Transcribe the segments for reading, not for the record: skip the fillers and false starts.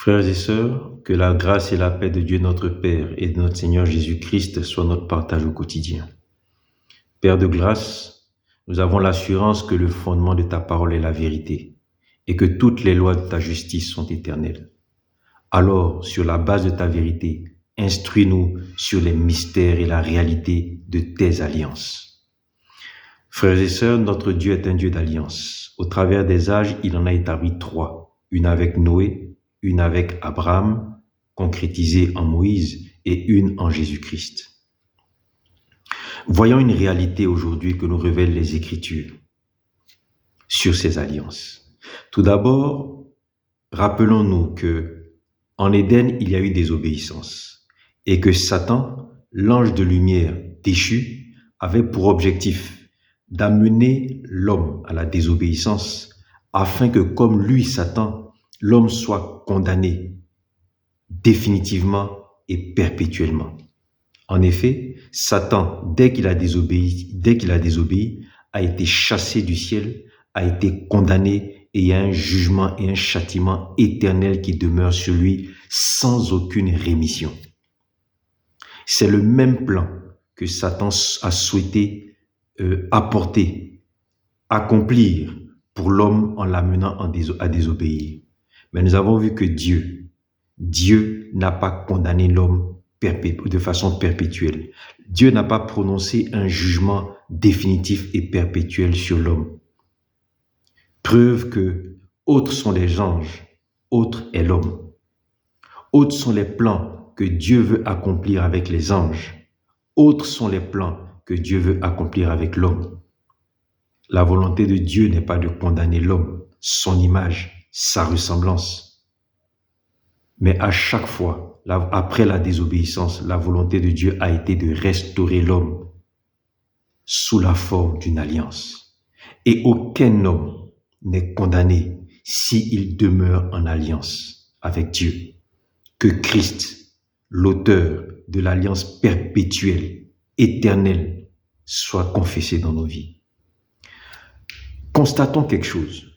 Frères et sœurs, que la grâce et la paix de Dieu notre Père et de notre Seigneur Jésus-Christ soient notre partage au quotidien. Père de grâce, nous avons l'assurance que le fondement de ta parole est la vérité et que toutes les lois de ta justice sont éternelles. Alors, sur la base de ta vérité, instruis-nous sur les mystères et la réalité de tes alliances. Frères et sœurs, notre Dieu est un Dieu d'alliance. Au travers des âges, il en a établi 3, une avec Noé, une avec Abraham, concrétisée en Moïse, et une en Jésus-Christ. Voyons une réalité aujourd'hui que nous révèlent les Écritures sur ces alliances. Tout d'abord, rappelons-nous que en Éden, il y a eu désobéissance et que Satan, l'ange de lumière déchu, avait pour objectif d'amener l'homme à la désobéissance afin que, comme lui, Satan, l'homme soit condamné définitivement et perpétuellement. En effet, Satan, dès qu'il a désobéi, a été chassé du ciel, a été condamné et il y a un jugement et un châtiment éternel qui demeure sur lui sans aucune rémission. C'est le même plan que Satan a souhaité accomplir pour l'homme en l'amenant à désobéir. Mais nous avons vu que Dieu n'a pas condamné l'homme de façon perpétuelle. Dieu n'a pas prononcé un jugement définitif et perpétuel sur l'homme. Preuve que autres sont les anges, autre est l'homme. Autres sont les plans que Dieu veut accomplir avec les anges. Autres sont les plans que Dieu veut accomplir avec l'homme. La volonté de Dieu n'est pas de condamner l'homme, son image, sa ressemblance. Mais à chaque fois, après la désobéissance, la volonté de Dieu a été de restaurer l'homme sous la forme d'une alliance. Et aucun homme n'est condamné s'il demeure en alliance avec Dieu. Que Christ, l'auteur de l'alliance perpétuelle, éternelle, soit confessé dans nos vies. Constatons quelque chose.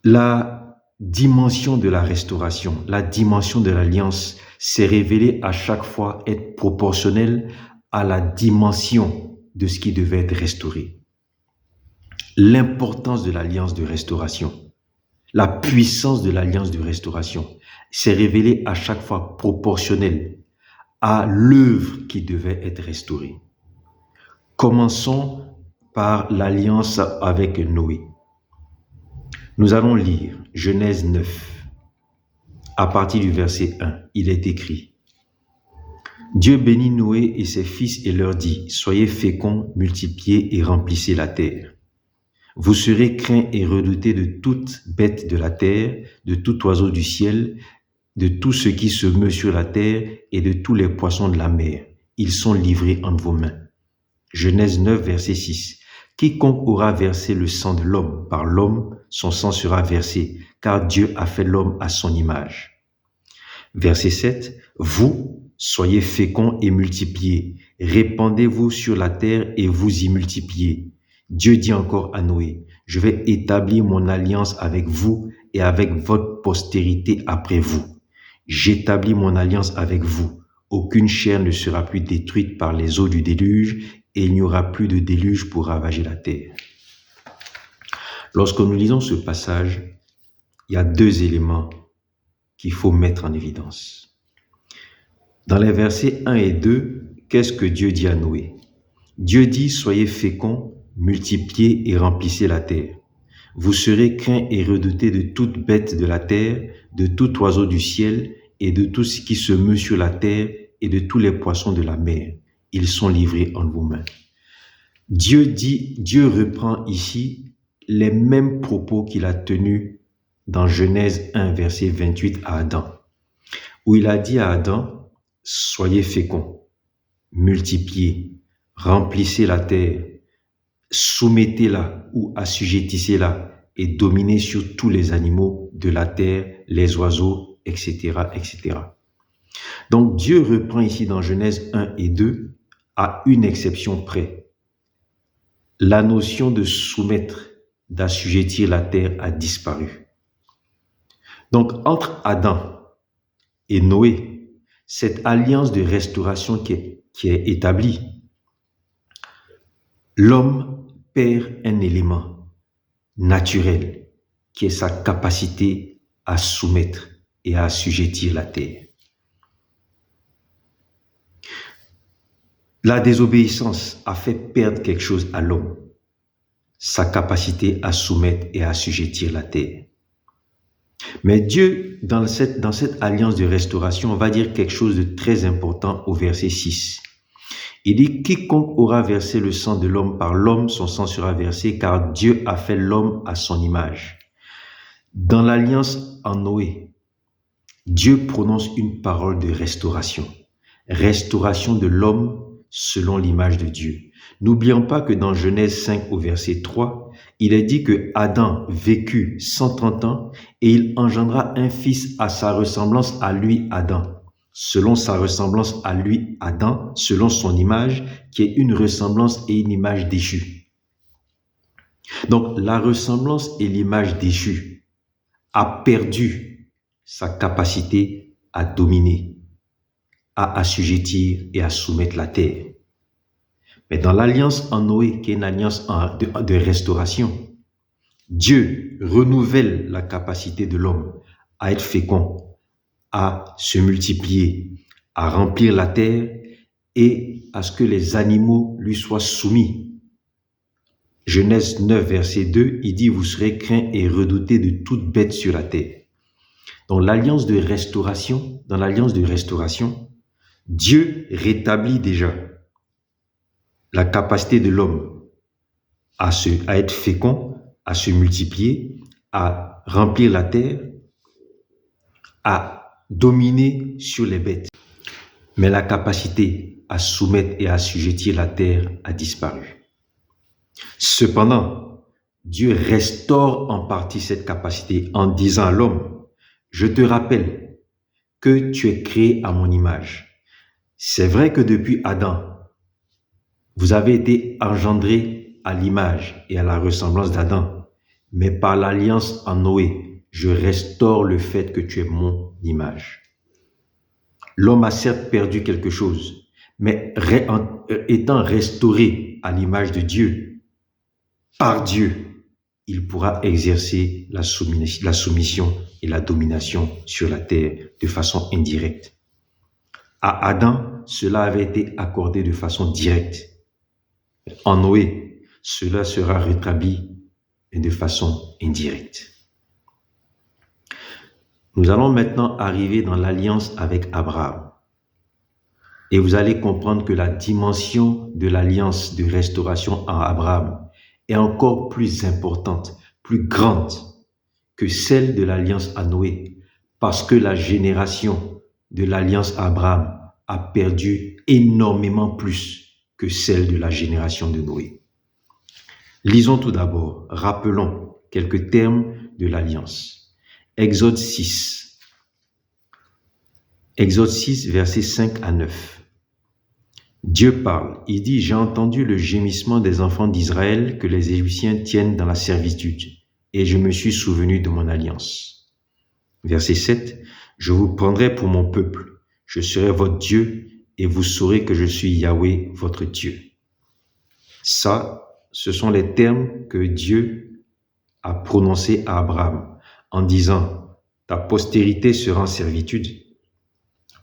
La dimension de la restauration, la dimension de l'alliance s'est révélée à chaque fois être proportionnelle à la dimension de ce qui devait être restauré. L'importance de l'alliance de restauration, la puissance de l'alliance de restauration s'est révélée à chaque fois proportionnelle à l'œuvre qui devait être restaurée. Commençons par l'alliance avec Noé. Nous allons lire Genèse 9, à partir du verset 1. Il est écrit: Dieu bénit Noé et ses fils et leur dit: Soyez féconds, multipliez et remplissez la terre. Vous serez craints et redoutés de toute bête de la terre, de tout oiseau du ciel, de tout ce qui se meut sur la terre et de tous les poissons de la mer. Ils sont livrés entre vos mains. Genèse 9, verset 6. Quiconque aura versé le sang de l'homme, par l'homme, son sang sera versé, car Dieu a fait l'homme à son image. Verset 7. Vous, soyez féconds et multipliez, répandez-vous sur la terre et vous y multipliez. Dieu dit encore à Noé: Je vais établir mon alliance avec vous et avec votre postérité après vous. J'établis mon alliance avec vous. Aucune chair ne sera plus détruite par les eaux du déluge et il n'y aura plus de déluge pour ravager la terre. Lorsque nous lisons ce passage, il y a 2 éléments qu'il faut mettre en évidence. Dans les versets 1 et 2, qu'est-ce que Dieu dit à Noé? Dieu dit: Soyez féconds, multipliez et remplissez la terre. Vous serez craints et redoutés de toute bête de la terre, de tout oiseau du ciel et de tout ce qui se meut sur la terre et de tous les poissons de la mer. Ils sont livrés entre vos mains. Dieu reprend ici les mêmes propos qu'il a tenus dans Genèse 1, verset 28 à Adam, où il a dit à Adam: Soyez féconds, multipliez, remplissez la terre, soumettez-la ou assujettissez-la et dominez sur tous les animaux de la terre, les oiseaux, etc., etc. Donc Dieu reprend ici dans Genèse 1 et 2 à une exception près. La notion de soumettre, d'assujettir la terre a disparu. Donc, entre Adam et Noé, cette alliance de restauration qui est établie, l'homme perd un élément naturel qui est sa capacité à soumettre et à assujettir la terre. La désobéissance a fait perdre quelque chose à l'homme, sa capacité à soumettre et à assujettir la terre. Mais Dieu, dans cette alliance de restauration, va dire quelque chose de très important au verset 6. Il dit, quiconque aura versé le sang de l'homme, par l'homme son sang sera versé, car Dieu a fait l'homme à son image. Dans l'alliance en Noé, Dieu prononce une parole de restauration. Restauration de l'homme selon l'image de Dieu. N'oublions pas que dans Genèse 5 au verset 3, il est dit que Adam vécut 130 ans et il engendra un fils à sa ressemblance à lui, Adam. Selon sa ressemblance à lui, Adam, selon son image, qui est une ressemblance et une image déchue. Donc, la ressemblance et l'image déchue a perdu sa capacité à dominer, à assujettir et à soumettre la terre. Mais dans l'alliance en Noé, qui est une alliance de restauration, Dieu renouvelle la capacité de l'homme à être fécond, à se multiplier, à remplir la terre et à ce que les animaux lui soient soumis. Genèse 9, verset 2, il dit « Vous serez craints et redoutés de toute bête sur la terre ». Dans l'alliance de restauration, Dieu rétablit déjà la capacité de l'homme à être fécond, à se multiplier, à remplir la terre, à dominer sur les bêtes. Mais la capacité à soumettre et à assujettir la terre a disparu. Cependant, Dieu restaure en partie cette capacité en disant à l'homme, « Je te rappelle que tu es créé à mon image. » C'est vrai que depuis Adam, vous avez été engendrés à l'image et à la ressemblance d'Adam, mais par l'alliance en Noé, je restaure le fait que tu es mon image. L'homme a certes perdu quelque chose, mais étant restauré à l'image de Dieu, par Dieu, il pourra exercer la soumission et la domination sur la terre de façon indirecte. À Adam, cela avait été accordé de façon directe. En Noé, cela sera rétabli de façon indirecte. Nous allons maintenant arriver dans l'alliance avec Abraham. Et vous allez comprendre que la dimension de l'alliance de restauration en Abraham est encore plus importante, plus grande que celle de l'alliance à Noé, parce que la génération de l'alliance à Abraham a perdu énormément plus que celle de la génération de Noé. Lisons tout d'abord, rappelons quelques termes de l'alliance. Exode 6. Exode 6, versets 5 à 9. Dieu parle, il dit « J'ai entendu le gémissement des enfants d'Israël que les Égyptiens tiennent dans la servitude, et je me suis souvenu de mon alliance. » Verset 7. « Je vous prendrai pour mon peuple, je serai votre Dieu, et vous saurez que je suis Yahweh, votre Dieu. » Ça, ce sont les termes que Dieu a prononcés à Abraham en disant « Ta postérité sera en servitude,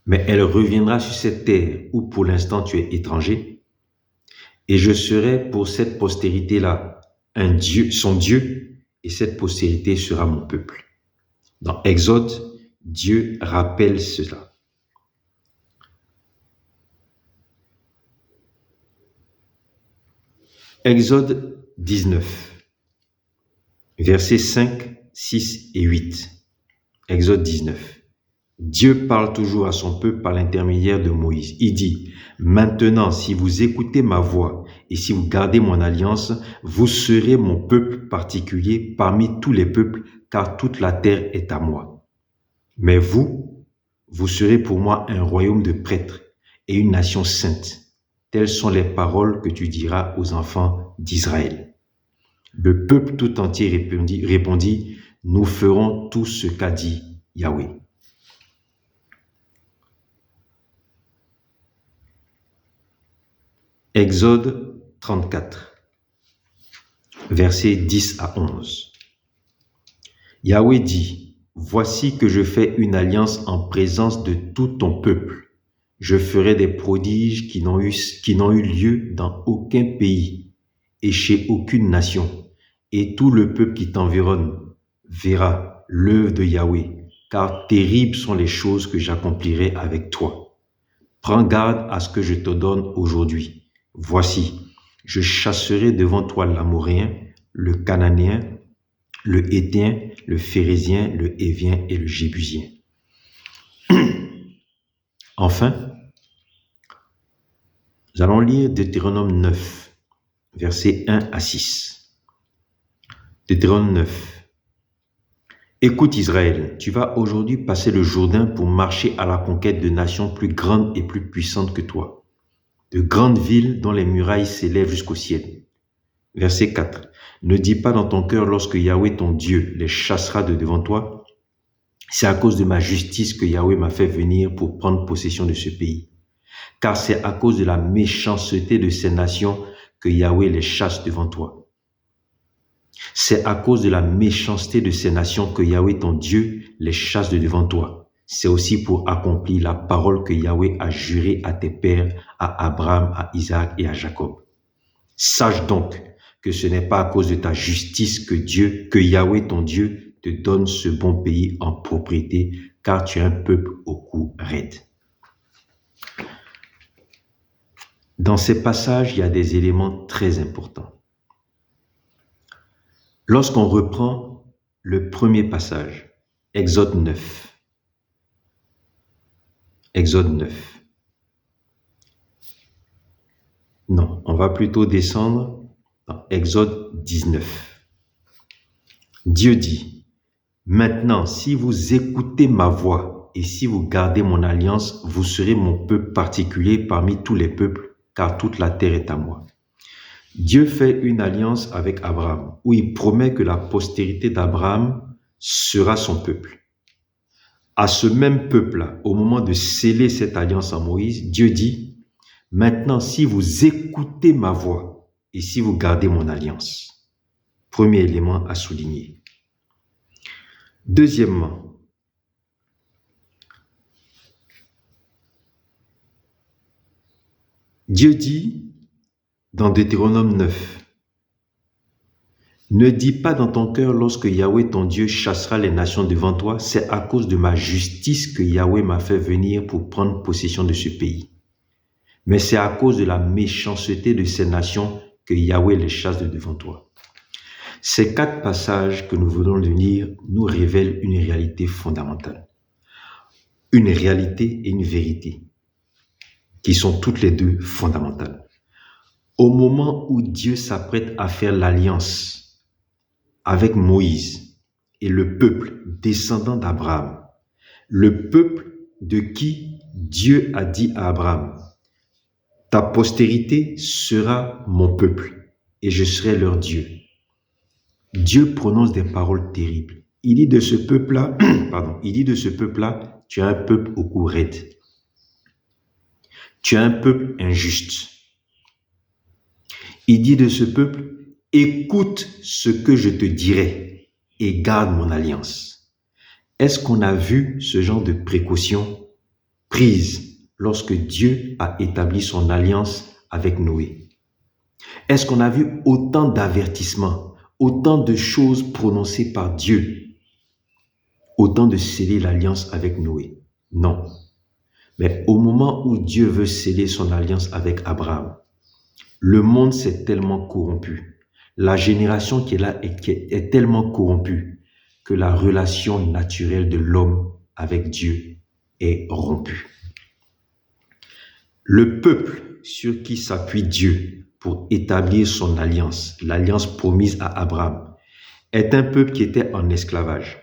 mais elle reviendra sur cette terre où pour l'instant tu es étranger, et je serai pour cette postérité-là un Dieu, son Dieu, et cette postérité sera mon peuple. » Dans Exode, Dieu rappelle cela. Exode 19, versets 5, 6 et 8. Exode 19. Dieu parle toujours à son peuple par l'intermédiaire de Moïse. Il dit, « Maintenant, si vous écoutez ma voix et si vous gardez mon alliance, vous serez mon peuple particulier parmi tous les peuples, car toute la terre est à moi. Mais vous serez pour moi un royaume de prêtres et une nation sainte. Telles sont les paroles que tu diras aux enfants d'Israël. » Le peuple tout entier répondit, « Nous ferons tout ce qu'a dit Yahweh. Exode 34, versets 10 à 11. Yahweh dit, « Voici que je fais une alliance en présence de tout ton peuple. Je ferai des prodiges qui n'ont eu lieu dans aucun pays et chez aucune nation. Et tout le peuple qui t'environne verra l'œuvre de Yahweh, car terribles sont les choses que j'accomplirai avec toi. Prends garde à ce que je te donne aujourd'hui. Voici, je chasserai devant toi l'Amoréen, le Cananéen, le Héthien, le Phérézien, le Hévien et le Jébusien. » Enfin, nous allons lire Deutéronome 9, versets 1 à 6. Deutéronome 9. Écoute Israël, tu vas aujourd'hui passer le Jourdain pour marcher à la conquête de nations plus grandes et plus puissantes que toi, de grandes villes dont les murailles s'élèvent jusqu'au ciel. Verset 4. Ne dis pas dans ton cœur lorsque Yahweh ton Dieu les chassera de devant toi, c'est à cause de ma justice que Yahweh m'a fait venir pour prendre possession de ce pays. Car c'est à cause de la méchanceté de ces nations que Yahweh les chasse devant toi. C'est à cause de la méchanceté de ces nations que Yahweh ton Dieu les chasse de devant toi. C'est aussi pour accomplir la parole que Yahweh a jurée à tes pères, à Abraham, à Isaac et à Jacob. Sache donc que ce n'est pas à cause de ta justice que Yahweh ton Dieu te donne ce bon pays en propriété, car tu es un peuple au cou raide. Dans ces passages, il y a des éléments très importants. Lorsqu'on reprend le premier passage, Exode 9. Exode 9. Non, on va plutôt descendre dans Exode 19. Dieu dit, « Maintenant, si vous écoutez ma voix et si vous gardez mon alliance, vous serez mon peuple particulier parmi tous les peuples, car toute la terre est à moi. » Dieu fait une alliance avec Abraham, où il promet que la postérité d'Abraham sera son peuple. À ce même peuple-là, au moment de sceller cette alliance en Moïse, Dieu dit, « Maintenant, si vous écoutez ma voix et si vous gardez mon alliance. » Premier élément à souligner. Deuxièmement, Dieu dit dans Deutéronome 9, « Ne dis pas dans ton cœur lorsque Yahweh ton Dieu chassera les nations devant toi, c'est à cause de ma justice que Yahweh m'a fait venir pour prendre possession de ce pays. Mais c'est à cause de la méchanceté de ces nations que Yahweh les chasse de devant toi. » Ces 4 passages que nous venons de lire nous révèlent une réalité fondamentale. Une réalité et une vérité qui sont toutes les deux fondamentales. Au moment où Dieu s'apprête à faire l'alliance avec Moïse et le peuple descendant d'Abraham, le peuple de qui Dieu a dit à Abraham, « Ta postérité sera mon peuple et je serai leur Dieu. » Dieu prononce des paroles terribles. Il dit de ce peuple-là, tu es un peuple au cou raide. Tu es un peuple injuste. Il dit de ce peuple, écoute ce que je te dirai et garde mon alliance. Est-ce qu'on a vu ce genre de précaution prise lorsque Dieu a établi son alliance avec Noé? Est-ce qu'on a vu autant d'avertissements, autant de choses prononcées par Dieu, autant de sceller l'alliance avec Noé? Non. Mais au moment où Dieu veut sceller son alliance avec Abraham, le monde s'est tellement corrompu. La génération qui est là est tellement corrompue que la relation naturelle de l'homme avec Dieu est rompue. Le peuple sur qui s'appuie Dieu pour établir son alliance, l'alliance promise à Abraham, est un peuple qui était en esclavage.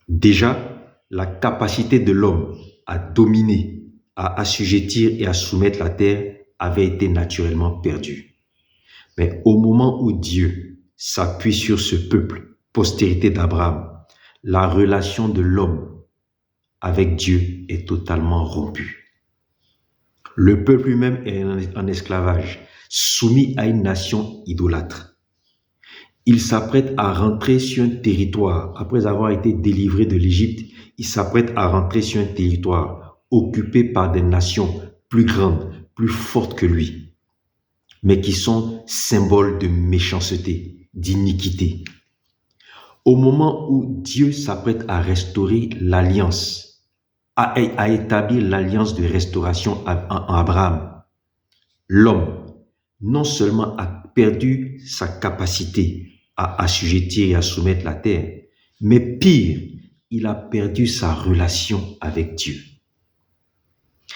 Déjà, la capacité de l'homme à dominer, à assujettir et à soumettre la terre avait été naturellement perdue. Mais au moment où Dieu s'appuie sur ce peuple, postérité d'Abraham, la relation de l'homme avec Dieu est totalement rompue. Le peuple lui-même est en esclavage, soumis à une nation idolâtre. Il s'apprête à rentrer sur un territoire, après avoir été délivré de l'Égypte, il s'apprête à rentrer sur un territoire occupé par des nations plus grandes, plus fortes que lui, mais qui sont symboles de méchanceté, d'iniquité. Au moment où Dieu s'apprête à restaurer l'alliance, à établir l'alliance de restauration en Abraham, l'homme non seulement a perdu sa capacité à assujettir et à soumettre la terre, mais pire, il a perdu sa relation avec Dieu.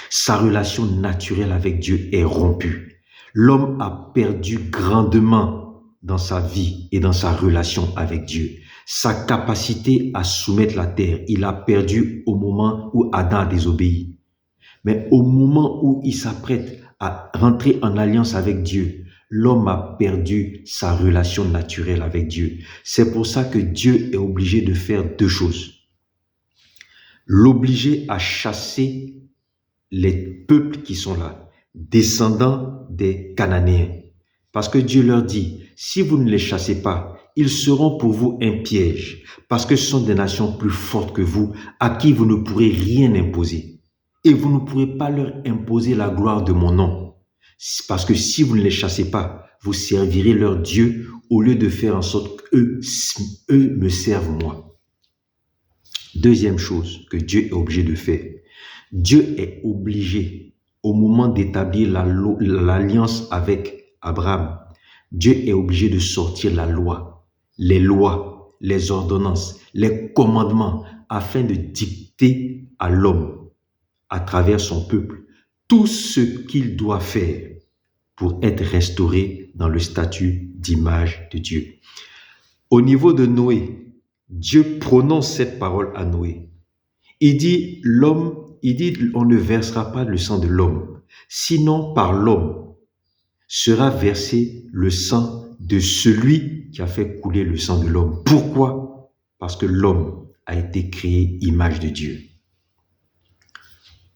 Sa relation naturelle avec Dieu est rompue. L'homme a perdu grandement dans sa vie et dans sa relation avec Dieu. Sa capacité à soumettre la terre, il a perdu au moment où Adam a désobéi. Mais au moment où il s'apprête à rentrer en alliance avec Dieu, l'homme a perdu sa relation naturelle avec Dieu. C'est pour ça que Dieu est obligé de faire deux choses. L'obliger à chasser les peuples qui sont là, descendants des Cananéens. Parce que Dieu leur dit, si vous ne les chassez pas, ils seront pour vous un piège, parce que ce sont des nations plus fortes que vous, à qui vous ne pourrez rien imposer. Et vous ne pourrez pas leur imposer la gloire de mon nom. Parce que si vous ne les chassez pas, vous servirez leur Dieu au lieu de faire en sorte qu'eux me servent moi. Deuxième chose que Dieu est obligé de faire. Dieu est obligé, au moment d'établir l'alliance avec Abraham, Dieu est obligé de sortir la loi, les ordonnances, les commandements, afin de dicter à l'homme, à travers son peuple, tout ce qu'il doit faire pour être restauré dans le statut d'image de Dieu. Au niveau de Noé, Dieu prononce cette parole à Noé. Il dit, on ne versera pas le sang de l'homme, sinon par l'homme sera versé le sang de celui qui a fait couler le sang de l'homme. Pourquoi? Parce que l'homme a été créé image de Dieu.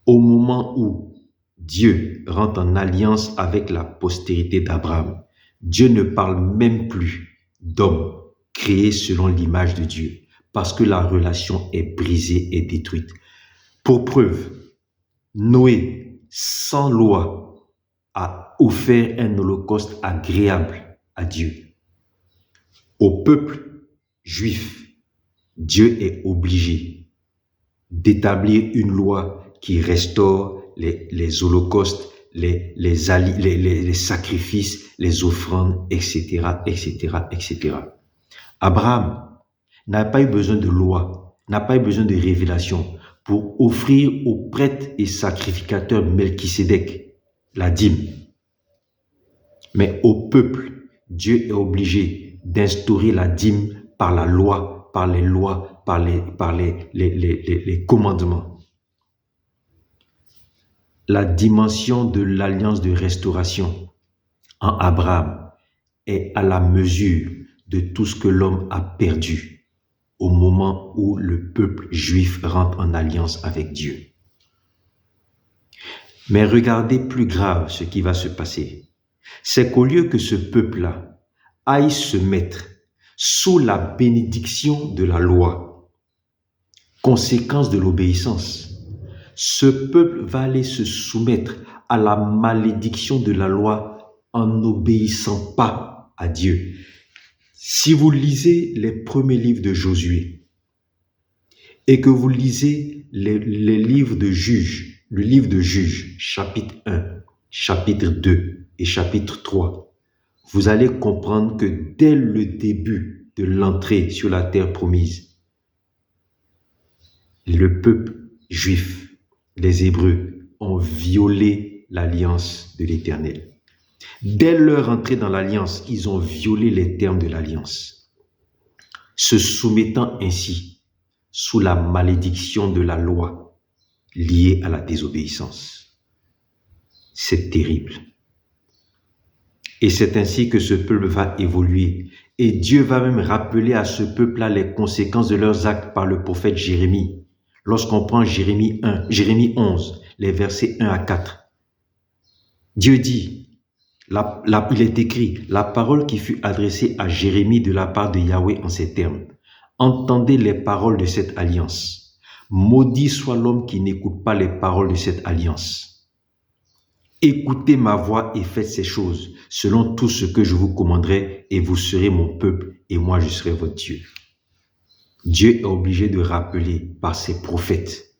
Au moment où Dieu rentre en alliance avec la postérité d'Abraham, Dieu ne parle même plus d'homme créé selon l'image de Dieu, parce que la relation est brisée et détruite. Pour preuve, Noé, sans loi, a offert un holocauste agréable à Dieu. Au peuple juif, Dieu est obligé d'établir une loi qui restaure les holocaustes, les sacrifices, les offrandes, etc., etc., etc. Abraham n'a pas eu besoin de loi, n'a pas eu besoin de révélation pour offrir au prêtre et sacrificateur Melchisédek la dîme. Mais au peuple, Dieu est obligé d'instaurer la dîme par la loi, par les lois, par les commandements. La dimension de l'alliance de restauration en Abraham est à la mesure de tout ce que l'homme a perdu au moment où le peuple juif rentre en alliance avec Dieu. Mais regardez plus grave ce qui va se passer. C'est qu'au lieu que ce peuple-là aille se mettre sous la bénédiction de la loi, conséquence de l'obéissance, ce peuple va aller se soumettre à la malédiction de la loi en n'obéissant pas à Dieu. Si vous lisez les premiers livres de Josué et que vous lisez les livres de Juges, le livre de Juges, chapitre 1, chapitre 2 et chapitre 3, vous allez comprendre que dès le début de l'entrée sur la terre promise, le peuple juif, les Hébreux, ont violé l'alliance de l'Éternel. Dès leur entrée dans l'alliance, ils ont violé les termes de l'alliance, se soumettant ainsi sous la malédiction de la loi liée à la désobéissance. C'est terrible. Et c'est ainsi que ce peuple va évoluer. Et Dieu va même rappeler à ce peuple-là les conséquences de leurs actes par le prophète Jérémie. Lorsqu'on prend Jérémie 11, les versets 1 à 4. Dieu dit, il est écrit, la parole qui fut adressée à Jérémie de la part de Yahweh en ces termes. Entendez les paroles de cette alliance. Maudit soit l'homme qui n'écoute pas les paroles de cette alliance. Écoutez ma voix et faites ces choses, selon tout ce que je vous commanderai, et vous serez mon peuple, et moi je serai votre Dieu. Dieu est obligé de rappeler par ses prophètes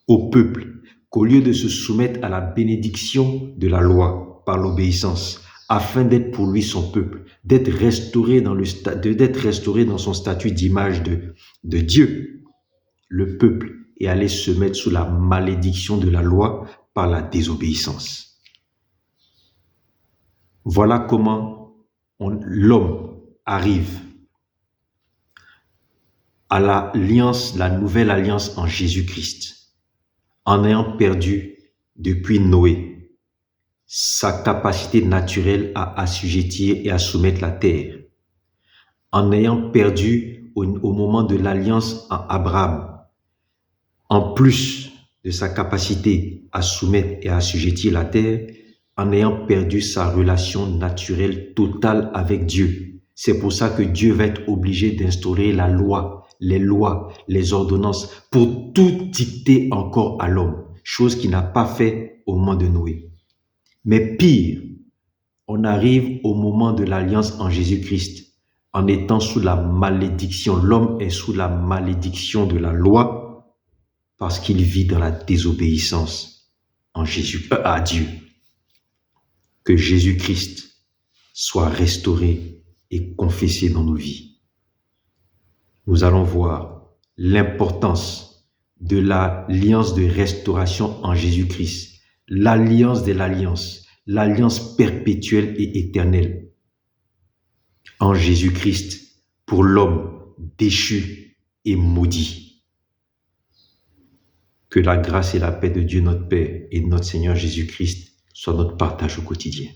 au peuple qu'au lieu de se soumettre à la bénédiction de la loi par l'obéissance, afin d'être pour lui son peuple, d'être restauré dans son statut d'image de Dieu, le peuple est allé se mettre sous la malédiction de la loi par la désobéissance. Voilà comment l'homme arrive à la nouvelle alliance en Jésus-Christ, en ayant perdu depuis Noé sa capacité naturelle à assujettir et à soumettre la terre, en ayant perdu au moment de l'alliance en Abraham, en plus de sa capacité à soumettre et à assujettir la terre, en ayant perdu sa relation naturelle totale avec Dieu. C'est pour ça que Dieu va être obligé d'instaurer la loi, les ordonnances, pour tout dicter encore à l'homme, chose qu'il n'a pas fait au moment de Noé. Mais pire, on arrive au moment de l'alliance en Jésus-Christ, en étant sous la malédiction. L'homme est sous la malédiction de la loi parce qu'il vit dans la désobéissance à Dieu. Que Jésus-Christ soit restauré et confessé dans nos vies. Nous allons voir l'importance de l'alliance de restauration en Jésus-Christ, l'alliance de l'alliance perpétuelle et éternelle en Jésus-Christ pour l'homme déchu et maudit. Que la grâce et la paix de Dieu notre Père et de notre Seigneur Jésus-Christ soient notre partage au quotidien.